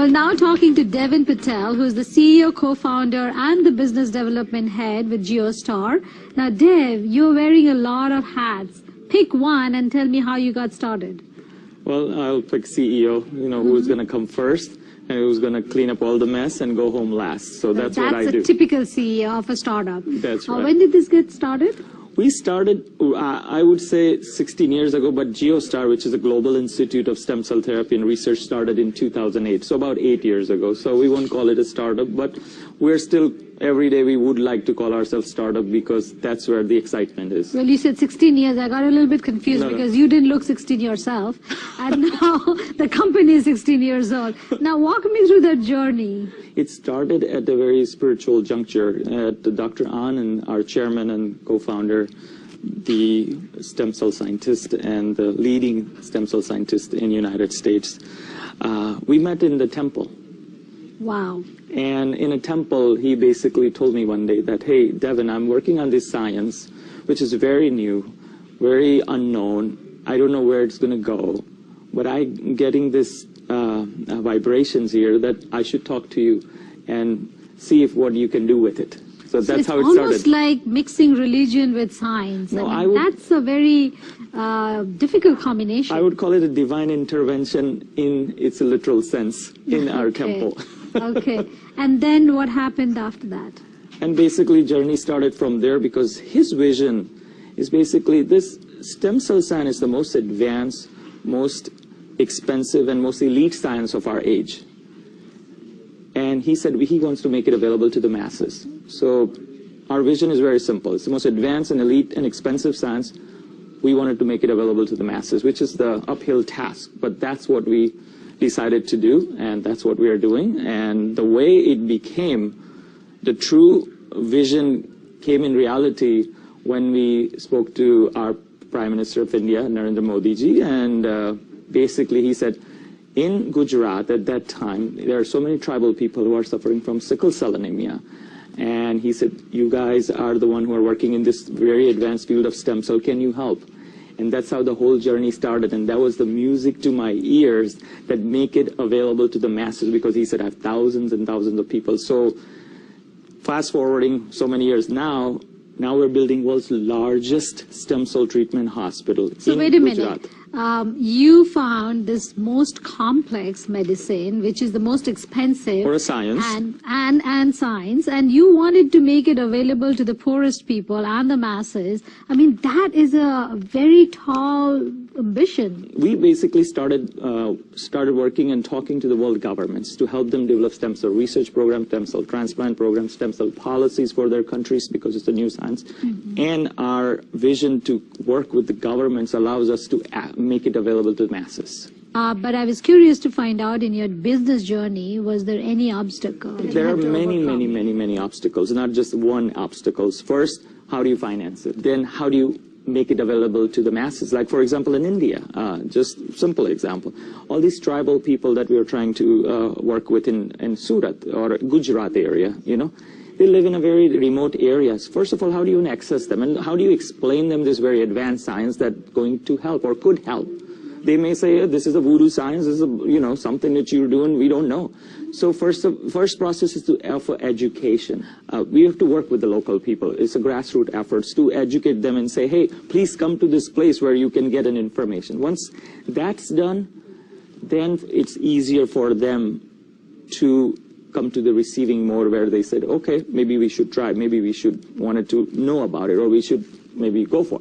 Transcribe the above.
Well, now talking to Deven Patel, who is the CEO, co-founder, and the business development head with Giostar. Now, Dev, you're wearing a lot of hats. Pick one and tell me how you got started. Well, I'll pick CEO, who's going to come first and who's going to clean up all the mess and go home last. So that's what I do. That's a typical CEO of a startup. That's right. When did this get started? We started, I would say, 16 years ago, but Giostar, which is a global institute of stem cell therapy and research, started in 2008, so about 8 years ago. So we won't call it a startup, but we're still, every day we would like to call ourselves startup because that's where the excitement is. Well, you said 16 years. I got a little bit confused because you didn't look 16 yourself, and now the company is 16 years old. Now, walk me through that journey. It started at a very spiritual juncture. Dr. An, and our chairman and co-founder, the stem cell scientist and the leading stem cell scientist in the United States, we met in the temple. Wow. And in a temple, he basically told me one day that, hey, Deven, I'm working on this science, which is very new, very unknown. I don't know where it's going to go, but I'm getting this vibrations here that I should talk to you and see if what you can do with it. So that's how it started. It's almost like mixing religion with science. No, I mean, that's a very difficult combination. I would call it a divine intervention in its literal sense in our temple. Okay. And then what happened after that? And basically, journey started from there because his vision is basically this stem cell science is the most advanced, most expensive, and most elite science of our age. And he said he wants to make it available to the masses. So our vision is very simple. It's the most advanced and elite and expensive science. We wanted to make it available to the masses, which is the uphill task. But that's what we decided to do, and that's what we are doing. And the way it became, the true vision came in reality when we spoke to our Prime Minister of India, Narendra Modi ji, and basically he said, in Gujarat at that time, there are so many tribal people who are suffering from sickle cell anemia. And he said, you guys are the one who are working in this very advanced field of stem cell. Can you help? And that's how the whole journey started. And that was the music to my ears that make it available to the masses, because he said, I have thousands and thousands of people. So fast forwarding so many years now we're building world's largest stem cell treatment hospital. So wait a minute. You found this most complex medicine, which is the most expensive for a science, and science, and you wanted to make it available to the poorest people and the masses. I mean, that is a very tall ambition. We basically started working and talking to the world governments to help them develop stem cell research programs, stem cell transplant programs, stem cell policies for their countries, because it's a new science. And our vision to work with the governments allows us to make it available to the masses. But I was curious to find out, in your business journey, was there any obstacle? There are many obstacles, not just one obstacle. First, how do you finance it? Then how do you make it available to the masses? Like, for example, in India, just simple example, all these tribal people that we are trying to work with in Surat or Gujarat area, they live in a very remote areas. First of all, how do you access them? And how do you explain them this very advanced science that's going to help or could help? They may say, this is a voodoo science, this is something that you're doing, we don't know. So first process is to offer education. We have to work with the local people. It's a grassroots efforts to educate them and say, hey, please come to this place where you can get an information. Once that's done, then it's easier for them to come to the receiving mode where they said, okay, maybe we should try, maybe we should wanted to know about it, or we should maybe go for it.